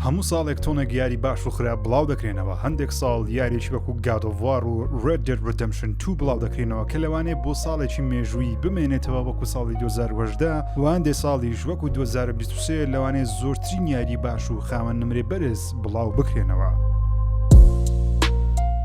هەموو ساڵێک تۆنێک یاری باش و خراپ بڵاو دەکرێنەوە. هەندێک ساڵ یاریی وەکو God of War و Red Dead Redemption 2 بڵاو دەکرێنەوە کە لەوانەیە بۆ ساڵێکی مێژووی بمێنێتەوە وەکو ساڵی 2018 و هەندێک ساڵیش وەکو 2023 لەوانەیە زۆرترین یاری باش و خاوەن نمرێ بەرز بڵاو بکرێنەوە.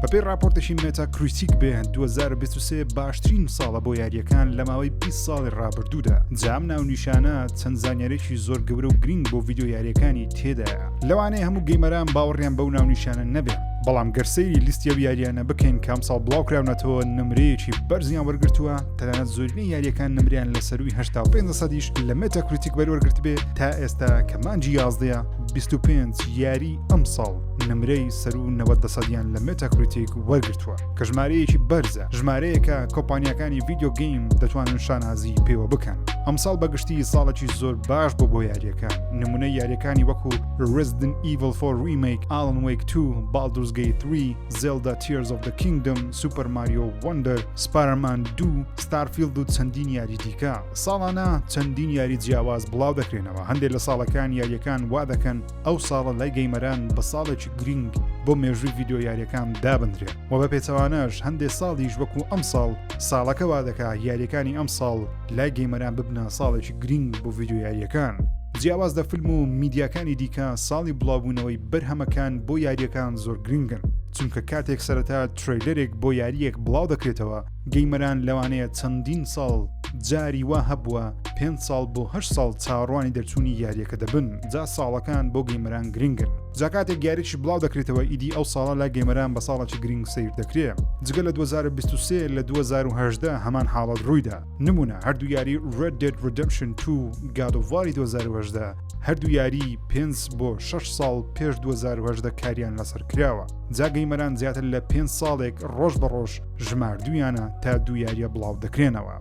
بەپێی راپۆرتێکی مێتاکریتیک بێن 2023 باشترین ساڵە بۆ یاریەکان لە ماوەی 20 ساڵی ڕابردوودا. جام ناونیشانە چەند زانیاریی زۆر گەورە و گرنگ بۆ ڤیدیۆ یاریەکانی تێدایە. لەوانەیە هەموو گەیمەران باوەڕیان بەو ناونیشانە نەبێن. بەڵام گەرسەیری لیستی ئەو یاریانە بکەین کام ساڵ بڵاوکراونەتەوە نمرەیەکی بەرزیان وەرگرتووە تەنانەت زۆرینەی یاریەکان نمریان لە سەروی 85%یش لە مێتاکریتیک بەروەرگرت بێ تا ئێستا کە مانجی 11 25 یاری ئەم ساڵ نمرەی سەرو 90%یان لە مێتاکریتیک وەرگرتووە کە ژمارەیەکی بەرزە، ژمارەیەکە کۆمپانیەکانی ڤیدیۆ گەیم دەتوانن شانازی پێوە بکەن. ئەم ساڵ بەگشتی ساڵێکی زۆر باش بۆ یاریەکان. نمونەی یاریەکانی وەکو Resident Evil 4 Remake، Alan Wake 2، Baldur's Gate 3، Zelda Tears of the Kingdom، Super Mario Wonder، Spider-Man 2، Starfield و چەندین یاری دیکە. ساڵانە چەندین یاری جیاواز بڵاو دەکرێنەوە. هەندێک لە ساڵەکان یاریەکان وا دەکەن ئەو ساڵە لای گەیمەران بە ساڵێکی گرنگ بۆ مێژووی ڤیدیۆ یاریەکان دابدرێت و بە پێچەوانەش هەندێک ساڵیش وەکو ئەم ساڵ ساڵەکە وا دەکا یاریەکانی ئەم ساڵ لای گەیمەران ببنە ساڵێکی گرنگ بۆ ڤیدیۆ یاریەکان. جیاواز دە فیلم و میدیاکانی دیکە ساڵی بڵاوبوونەوەی بەرهەمەکان بۆ یاریەکان زۆر گرنگن، چونکە کاتێک سەرەتا تریلەرێک بۆ یاریەک بڵاو دەکرێتەوە گەیمەران لەوانەیە چەندین ساڵ جاری وا هەبووە 5 ساڵ بۆ 8 ساڵ چاڕوانی دەرچوونی یاریەکە دەبن. جا ساڵەکان بۆ گەیمەران گرنگن. جا کاتێک یاریی بڵاو دەکرێتەوە ئیدی ئەو ساڵە لای گەیمەران بە ساڵێکی گرنگ سیر دەکرێت. جگە لە 2023 لە 2018 هەمان حاڵەت ڕوویدا. نمونە هەردوو یاری Red Dead Redemption 2 God of War 2018 هەردوو یاری 5 بۆ 6 ساڵ پێش 2018 کاریان لەسەر کراوە. جا گەیمەران زیاتر لە 5 ساڵێک ڕۆژ بە ڕۆژ ژماردویانە تا دوو یاریە بڵاو دەکرێنەوە.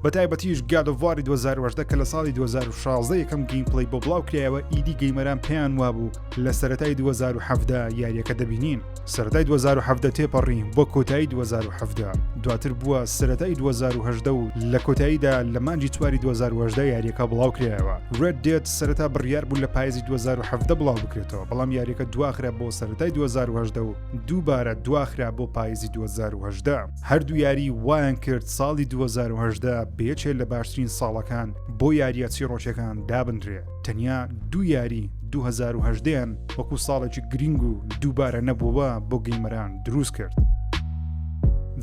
بەتایبەتیش God of War 2018 کە لە ساڵی 2016 یەکەم گەیمپڵەی بۆ بڵاو کرایەوە ئیدی گەیمەران پێیان وابوو لە سەرەتای 2017 یاریەکە دەبینین. سەرەتای 2017 تێپەڕین بۆ کۆتایی 2017 دواتر بووە سەرەتای 2018 و لە کۆتاییدا لە مانجی 4 2018 یاریەکە بڵاو کرایەوە. Red Dead سەرەتا بڕیار بوو لە پاییزی 2017 بڵاو بکرێتەوە، بەڵام یاریەکە دواخرا بۆ سەرەتای 2018 و دووبارە دواخرا بۆ پاییزی 2018. هەردوو یاری وایان کرد ساڵی 2018 بێچێت لە باشترین ساڵەکان بۆ یاریە چیرۆکیەکان دابدرێ. تەنیا دوو یاری 2018یان وەکو ساڵێکی گرنگ و دووبارە نەبووە بۆ گەیمەران دروست کرد.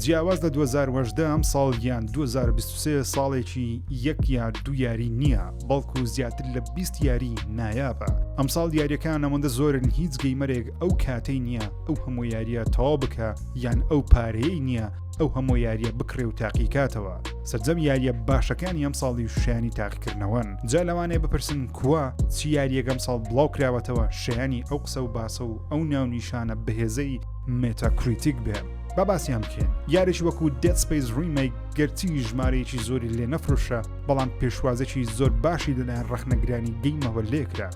جیاواز لە 2018 ئەم ساڵ یان 2023 ساڵێکی یەک یا دوو یاری نییە، بەڵکو زیاتر لە 20 یاری نایابە. ئەم ساڵ یاریەکان ئەمەندە زۆرن هیچ گەیمەرێک ئەو کاتەی نییە ئەو هەموو یاریە تەواو بکە یان ئەو پارەیەی نییە ئەو هەموو یاریە بکڕێ و تاقیکاتەوە. سەرجەم یاریە باشەکانی ئەم ساڵی شایانی تاقیکردنەوەن. جا لەوانەیە بپرسن کووە چی یاریەکەم ساڵ بڵاو کراوەتەوە شایانی ئەو قسە و باسە و ئەو ناونیشانە بەهێزەی مێتاکریتیک بێ. با باسییان بکەین. یاریشی وەکو Dead Space Remake گەرچی ژمارەیەکی زۆری لێ نەفرۆشە، بەڵام پێشوازێکی زۆر باشی لەلایەن ڕەخنەگرانی گەیمەوە لێکرا.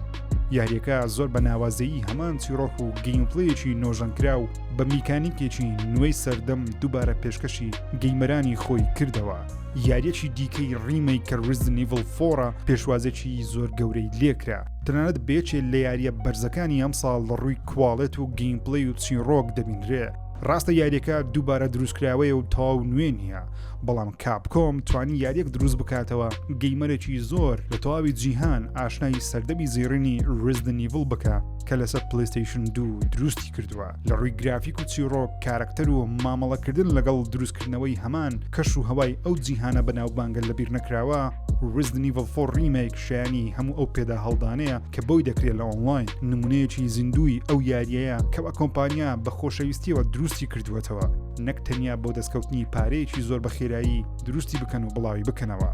یاریەکە زۆر بە ناوازەیی هەمان چیرۆک و گەیمپڵەیەکی نۆژەنکرا و بە میکانیکێکی نوێی سەردەم دووبارە پێشکەشی گەیمەرانی خۆی کردەوە. یاریەکی دیکەی ریمەیک کە Resident Evil 4 پێشوازێکی زۆر گەورەی لێکرا. تەنانەت بێچێت لە یاریە بەرزەکانی ئەم ساڵ لە ڕووی کوواڵێت و گەیمپڵەی و چیرۆک دەبینرێ. ڕاستە یاریەکە دووبارە دروستکراوەیە و تاو نوێ نییە، بەڵام کاپکۆم توانی یاریەک دروست بکاتەوە گەیمەرێکی زۆر لە تەواوی جیهان ئاشنایی سەردەمی زیرینی Resident Evil بکە کە لەسەر PlayStation 2 دروستی کردووە. لە ڕووی گرافیک و چیرۆک، کارکتەر و مامەڵەکردن لەگەڵ دروستکردنەوەی هەمان کەش و هەوای ئەو جیهانە بەناوبانگە لەبیر نەکراوە. Resident Evil 4 Remake شایانی هەموو ئەو پێدا هەڵدانەیە کە بۆی دەکرێت لە ئۆنلاین. نمونەیەکی زیندوی ئەو یاریەیە کە بە کۆمپانیا بە خۆشەویستیەوە دروستی کردوێتەوە، نەک تەنیا بۆ دەستکەوتنی پارەیەکی زۆر بەخێرایی دروستی بکەن و بڵاوی بکەنەوە.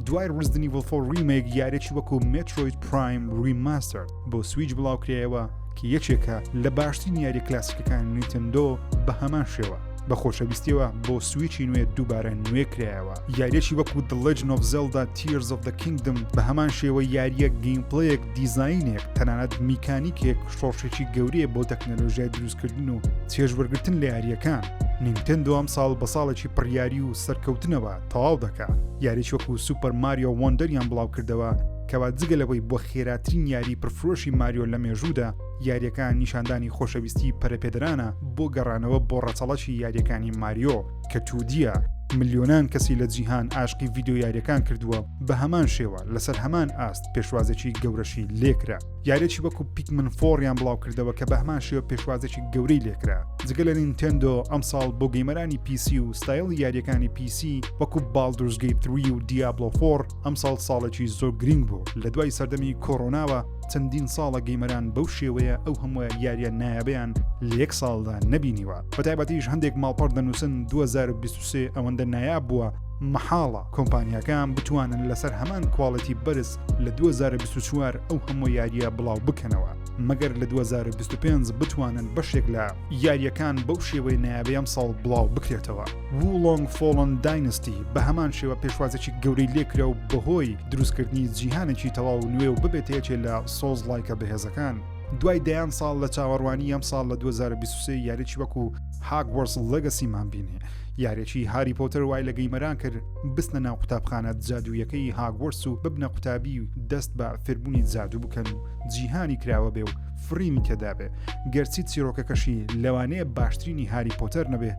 دوای Resident Evil 4 Remake یارێکی وەکو Metroid Prime Remastered بۆ سویچ بڵاو کرایەوە کە یەکێکە لە باشترین یاری کلاسیکەکان نیتندۆ بە هەمان شێوە. بە خۆشەویستیەوە بۆ سویچی نوێ دووبارە نوێ کرایەوە. یاریەکی وەکو The Legend of Zelda Tears of the Kingdom بە هەمان شێوە یاریە گەیمپڵەیەک دیزاینێک تەنانەت میکانیکێک شۆڕشێکی گەورەیە بۆ تەکنەلۆژیای دروستکردن و چێژوەرگرتن لە یاریەکان. نینتندۆ ئەم ساڵ بە ساڵێکی پڕیاری و سەرکەوتنەوە تەواو دەکات. یاریی وەکو سوپەر ماریۆ وەندەریان بڵاو کردەوە کەوا جگە لەوەی بۆ خێراترین یاری پرفرۆشی ماریۆ لە مێژوودا یاریەکان نیشاندانی خۆشەویستی پەرەپێدرانە بۆ گەڕانەوە بۆ ڕەچەڵەشی یاریەکانی ماریۆ کە توودیە. ملیۆنان کەسی لە جیهان عاشقی ڤیدیۆ یاریەکان کردووە بە هەمان شێوە لەسەر هەمان ئاست پێشوازێکی گەورەشی لێکرا. یاریێکی وەکو پیکمن 4یان بڵاو کردەوە کە بە هەمان شێوە پێشوازێکی گەورەی لێکرا. جگە لە نینتێندۆ ئەمساڵ بۆ گەیمەرانی PC و ستایل یاریەکانی PC وەکو Baldur's Gate 3 و Diablo 4 ئەمساڵ ساڵێکی زۆر گرنگ بوو. لە دوای سەردەمی کۆڕۆناوە چەندین ساڵە گەیمەران بەو شێوەیە ئەو هەموو یاریە نایابیان لە یەک ساڵدا نەبینیوە. بەتایبەتیش هەندێک ماڵپەڕ دەنووسن 2023 ئەوەندە نایاب بووە مەحاڵە کۆمپانیاکان بتوانن لەسەر هەمان کواڵەتی بەرز لە 2024 ئەو هەموو یاریە بڵاو بکەنەوە مەگەر لە 2025 بتوانن بەشێک لە یاریەکان بەو شێوەی نایابێ ئەم ساڵ بڵاو بکرێتەوە. Wulong Fallen Dynasty بە هەمان شێوە پێشوازێکی گەورەی لێکرا و بەهۆی دروستکردنی جیهانێکی تەواو نوێ و ببێت یەکێ لە سۆز لایکە بەهێزەکان. دوای دەیان ساڵ لە چاوەڕوانی ئەم ساڵ لە 2023 یاریێکی وەکو Hogwarts Legacy-مان بینێ. یاریێکی هاری پۆتەر وای لە گەیمەران کرد بستنە ناو قوتابخانە جادوویەکەی هاگوەرتس و ببنە قوتابی و دەست بە فێربوونی جادوو بکەن و جیهانی کراوە بێ و فریمی تێدابێ. گەرچی چیرۆکەکەشی لەوانەیە باشترینی هاری پۆتەر نەبێ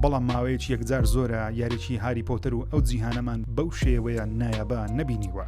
بەڵام ماوەیەکی یەکجار زۆرە یاریێکی هاری پۆتەر و ئەو جیهانەمان بەو شێوەیە نایابە نەبینیوە.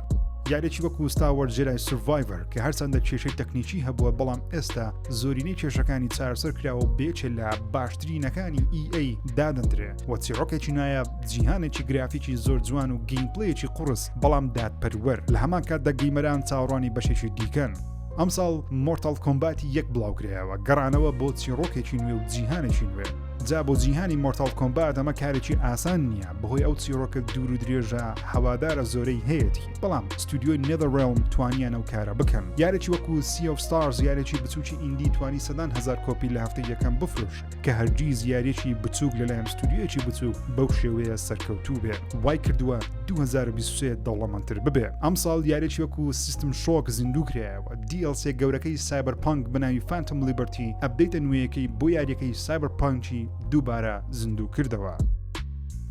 یاریێکی وەکو Star Wars Jedi Survivor کە هەرچەندە کێشەی تەکنیکی هەبووە بەڵام ئێستا زۆرینەی کێشەکانی چارەسەر کراوە و بێچێت لە باشترینەکانی EA دادەندرێ وە چیرۆکێکی نایاب جیهانێکی گرافیکی زۆر جوان و گەیمپلەیەکی قوڕس بەڵام دادپەروەر لە هەمان کاتدا گەیمەران چاوەڕوانی بەشێکی دیکەن. ئەمساڵ Mortal Kombat 1 بڵاوکرایەوە گەڕانەوە بۆ چیرۆکێکی نوێ و جیهانێکی نوێ. جا بۆ جیهانی Mortal Kombat ئەمە کارێکی ئاسان نییە بەهۆی ئەو چیرۆکە دوور و درێژە هەوادارە زۆرەی هەیەی بەڵام ستودیۆی NetherRealm توانیان ئەو کارە بکەن. یارێکی وەکو Sea of Stars یارێکی بچووکی ئیندی توانی سەدان هزار کۆپی لە هەفتەی یەکەم بفرۆش کە هەرگیز یاریێکی بچووک لەلایەن ستودیۆیەکی بچووک بەو شێوەیە سەرکەوتوو بێ وای کردووە 2023 دەوڵەمەندتر ببێ. ئەم ساڵ یارێکی وەکو System Shock زیندوو کرایەوە DLC گەورەکەی Cyberpunk بەناوی Phantom Liberty ئەپدەیتە نوێیەکەی بۆ یاریەکەی Cyberpunkی دووبارە زیندوو کردەوە.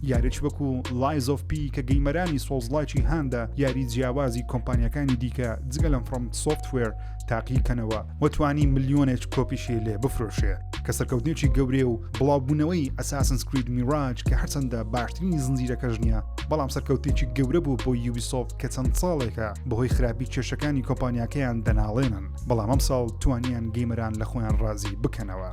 یاریێکی وەکو Lies of P کە گەیمەرانی سۆزلایکی هاندا یاری جیاوازی کۆمپانیەکانی دیکە جگە لەم From Software تاقیکەنەوە وەتوانی ملیۆنێک کۆپیشی لێ بفرۆشێ کە سەرکەوتنێکی گەورێ و بڵاوبوونەوەی Assassin's Creed Mirage کە هەرچەندە باشترینی زنجیرەکەش نییە بەڵام سەرکەوتێکی گەورە بوو بۆ Ubisoft کە چەند ساڵێکە بەهۆی خراپی کێشەکانی کۆمپانیاکەیان دەناڵێنن بەڵام ئەم ساڵ توانیان گەیمەران لە خۆیان ڕازی بکەنەوە.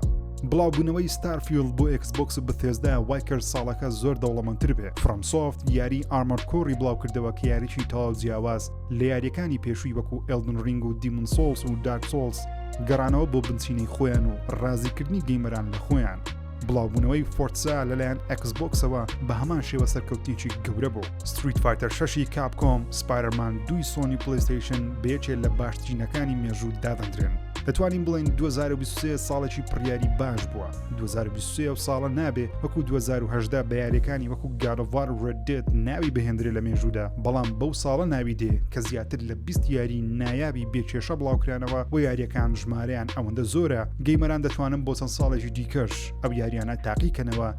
بڵاوبوونەوەی Starfield بۆ Xbox بەثێزدا وای کرد ساڵەکە زۆر دەوڵەمەندتر بێ. FromSoft یاری Armored Core بڵاو کردەوە کە یاریی تەواو جیاواز لە یاریەکانی پێشووی وەکو Elden Ring و Demon Souls و Dark Souls گەڕانەوە بۆ بنچینەی خۆیان و ڕازیکردنی گەیمەران لە خۆیان. بڵاوبوونەوەی Forza لەلایەن Xboxەوە بە هەمان شێوە سەرکەوتێکی گەورە بوو. Street Fighter 6 Capcom Spider-Man 2 Sony PlayStation بێچێت لە باشترینەکانی مێژوو دادەندرێن. دەتوانین بڵین 2023 ساڵێکی پڕیاری باش بووە. 2023 و ساڵە نابێ وەکو 2018 بە یاریەکانی وەکو God of War Red Dead ناوی بەهێندرێ لە مێژوودا بەڵام بەو ساڵە ناوی دێ کە زیاتر لە 20 یاری نایابی بێکێشە بڵاوکرانەوە و یاریەکان ژمارەیان ئەوەندە زۆرە گەیمەران دەتوانن بۆ چەند ساڵێکی دیکەش ئەو یاریانە تاقیکەنەوە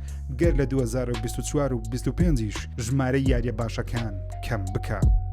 گەر لە 2024 و 25ش ژمارەی یاریە باشەکان کەم بکە.